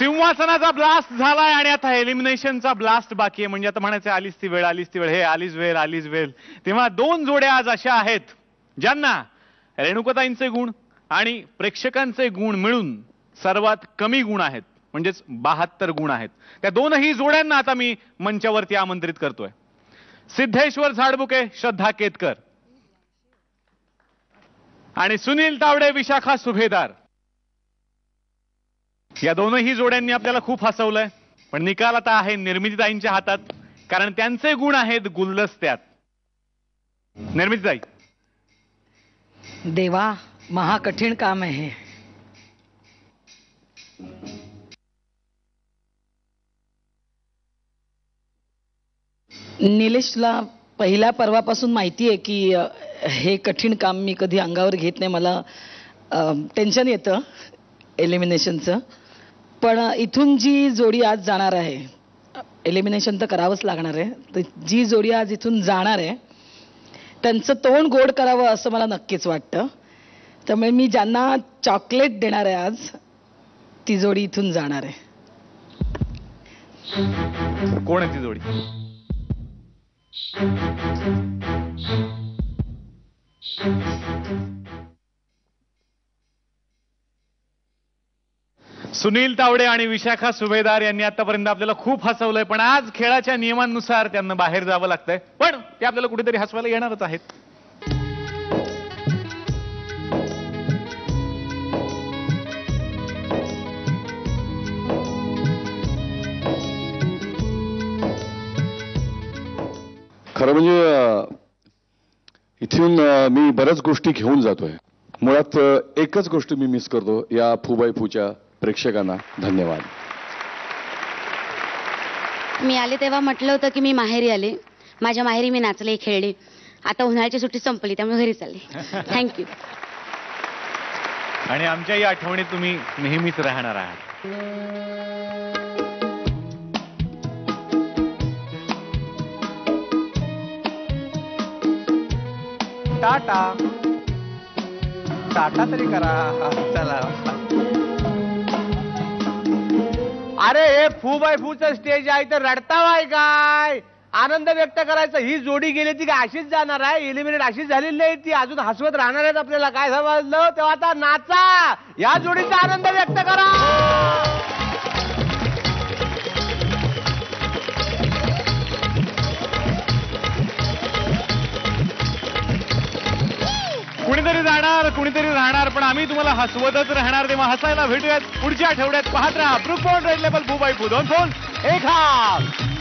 सिंहासनाचा blast झालाय आणि आता एलिमिनेशनचा ब्लास्ट बाकी आहे. म्हणजे आता म्हणायचं आलीच ती वेळ, आलीच ती वेळ, हे आलीच वेळ. तेव्हा दोन जोड्या आज अशा आहेत ज्यांना रेणुकाताईंचे गुण आणि प्रेक्षकांचे गुण मिळून सर्वात कमी गुण आहेत, म्हणजेच 72 गुण आहेत. त्या दोनही जोड्यांना आता मी मंचावरती आमंत्रित करतोय. सिद्धेश्वर झाडबुके, श्रद्धा केतकर आणि सुनील तावडे, विशाखा सुभेदार. या दोनही जोड्यांनी आपल्याला खूप हसवलंय, पण निकाल आता आहे निर्मितीताईंच्या हातात, कारण त्यांचे गुण आहेत गुलदस्त्यात. निर्मितीताई. देवा, महाकठीण काम आहे. निलेश, तुला पहिल्या पर्वापासून माहिती आहे की हे कठीण काम मी कधी अंगावर घेत नाही. मला टेन्शन येतं एलिमिनेशनचं. पण इथून जी जोडी आज जाणार आहे, एलिमिनेशन तर करावंच लागणार आहे, तर जी जोडी आज इथून जाणार आहे त्यांचं तोंड गोड करावं असं मला नक्कीच वाटतं. त्यामुळे मी ज्यांना चॉकलेट देणार आहे आज, ती जोडी इथून जाणार आहे. कोण आहे ती जोडी? सुनील तावडे आणि विशाखा सुभेदार यांनी आतापर्यंत आपल्याला खूप हसवलंय, पण आज खेळाच्या नियमांनुसार त्यांना बाहेर जावं लागतंय. पण ते आपल्याला कुठेतरी हसवायला येणारच आहेत. खरं म्हणजे इथून मी बऱ्याच गोष्टी घेऊन जातोय. मुळात एकच गोष्ट मी मिस करतो, या फूबाई प्रेक्षकांना धन्यवाद. मी आले तेव्हा म्हटलं होतं की मी माहेरी आले, माझ्या माहेरी मी नाचले, खेळले. आता उन्हाळ्याची सुट्टी संपली, त्यामुळे घरी चालले. थँक्यू. आणि आमच्या या आठवणीत तुम्ही नेहमीच राहणार आहात. टाटा टाटा तरी करा. चला. अरे हे फू बाय फूचं स्टेज आहे तर रडतावाय काय? आनंद व्यक्त करायचा. ही जोडी गेली ती काय अशीच जाणार आहे? एलिमिनेट अशीच झालेली नाही, ती अजून हसवत राहणार आहेत. आपल्याला काय समजलं? तेव्हा आता नाचा, या जोडीचा आनंद व्यक्त करा. कुणीतरी राहणार, पण आम्ही तुम्हाला हसवतच राहणार. तेव्हा हसायला भेटूयात पुढच्या आठवड्यात. पाहत राहा ब्रुक बॉन्ड रेड लेबल फू बाय फू. 2 फोन 1 हात.